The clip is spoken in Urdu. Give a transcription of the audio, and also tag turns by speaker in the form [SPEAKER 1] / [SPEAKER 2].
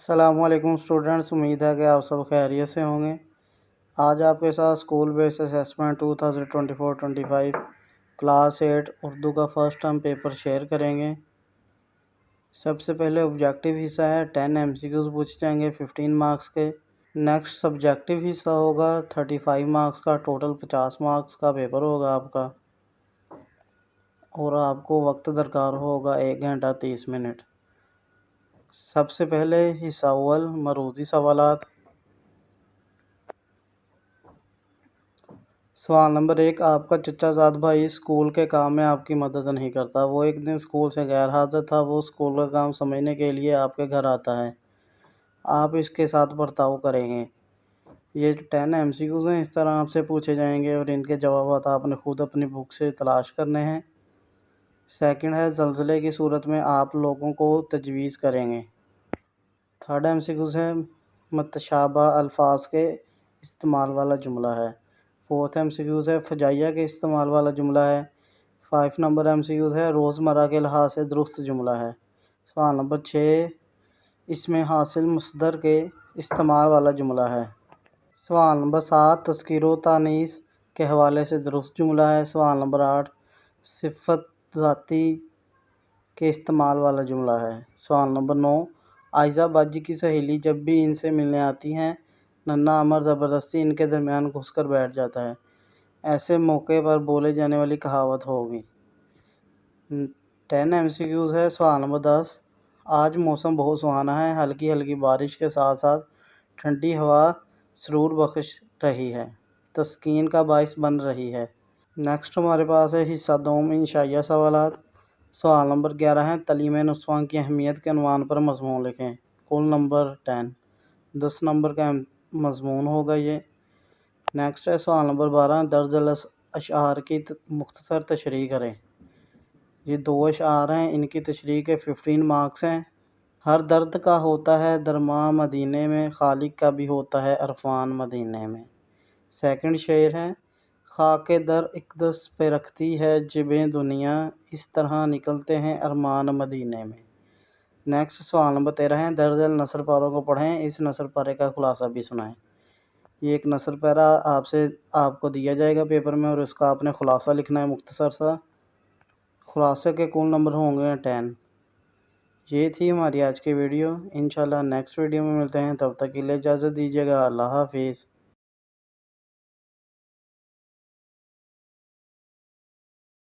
[SPEAKER 1] السلام علیکم اسٹوڈنٹس، امید ہے کہ آپ سب خیریت سے ہوں گے۔ آج آپ کے ساتھ اسکول بیس اسیسمنٹ 2024-25 کلاس 8 اردو کا فرسٹ ٹرم پیپر شیئر کریں گے۔ سب سے پہلے آبجیکٹیو حصہ ہے، 10 MCQs پوچھے جائیں گے 15 مارکس کے۔ نیکسٹ سبجیکٹیو حصہ ہوگا 35 مارکس کا، ٹوٹل 50 مارکس کا پیپر ہوگا آپ کا، اور آپ کو وقت درکار ہوگا 1 گھنٹہ 30 منٹ۔ سب سے پہلے حصہ اول، مروزی سوالات۔ سوال نمبر 1، آپ کا چچا زاد بھائی اسکول کے کام میں آپ کی مدد نہیں کرتا۔ وہ ایک دن اسکول سے غیر حاضر تھا۔ وہ اسکول کا کام سمجھنے کے لیے آپ کے گھر آتا ہے۔ آپ اس کے ساتھ برتاؤ کریں گے۔ یہ 10 MCQs ہیں، اس طرح آپ سے پوچھے جائیں گے اور ان کے جوابات آپ نے خود اپنی بک سے تلاش کرنے ہیں۔ سیکنڈ ہے، زلزلے کی صورت میں آپ لوگوں کو تجویز کریں گے۔ تھرڈ MCQs ہے، متشابہ الفاظ کے استعمال والا جملہ ہے۔ فورتھ MCQs ہے، فجائیہ کے استعمال والا جملہ ہے۔ 5 نمبر MCQs ہے، روزمرہ کے لحاظ سے درست جملہ ہے۔ سوال نمبر 6، اس میں حاصل مصدر کے استعمال والا جملہ ہے۔ سوال نمبر 7، تذکیر و تانیث کے حوالے سے درست جملہ ہے۔ سوال نمبر 8، صفت ذاتی کے استعمال والا جملہ ہے۔ سوال نمبر 9، عائزہ باجی کی سہیلی جب بھی ان سے ملنے آتی ہیں، ننھا عمر زبردستی ان کے درمیان گھس کر بیٹھ جاتا ہے۔ ایسے موقع پر بولے جانے والی کہاوت ہوگی۔ 10 MCQs ہے۔ سوال نمبر 10، آج موسم بہت سہانا ہے، ہلکی ہلکی بارش کے ساتھ ساتھ ٹھنڈی ہوا سرور بخش رہی ہے، تسکین کا باعث بن رہی ہے۔ نیکسٹ ہمارے پاس ہے حصہ دوم، انشائیہ سوالات۔ سوال نمبر 11 ہے، تعلیم نسواں کی اہمیت کے عنوان پر مضمون لکھیں۔ کل نمبر 10 نمبر کا مضمون ہوگا یہ۔ نیکسٹ ہے سوال نمبر 12، درج اشعار کی مختصر تشریح کریں۔ یہ 2 اشعار ہیں، ان کی تشریح کے 15 مارکس ہیں۔ ہر درد کا ہوتا ہے درماں مدینے میں، خالق کا بھی ہوتا ہے عرفان مدینے میں۔ سیکنڈ شعر ہے، خاک در اقدس پہ رکھتی ہے جبیں دنیا، اس طرح نکلتے ہیں ارمان مدینے میں۔ نیکسٹ سوال نمبر 13 ہے، درج ذیل نثر پاروں کو پڑھیں، اس نثر پارے کا خلاصہ بھی سنائیں۔ یہ ایک نثر پیرا آپ کو دیا جائے گا پیپر میں، اور اس کا آپ نے خلاصہ لکھنا ہے مختصر سا۔ خلاصے کے کل نمبر ہوں گے 10۔ یہ تھی ہماری آج کی ویڈیو۔ انشاءاللہ نیکسٹ ویڈیو میں ملتے ہیں، تب تک کے لیے اجازت دیجیے گا۔ اللہ حافظ۔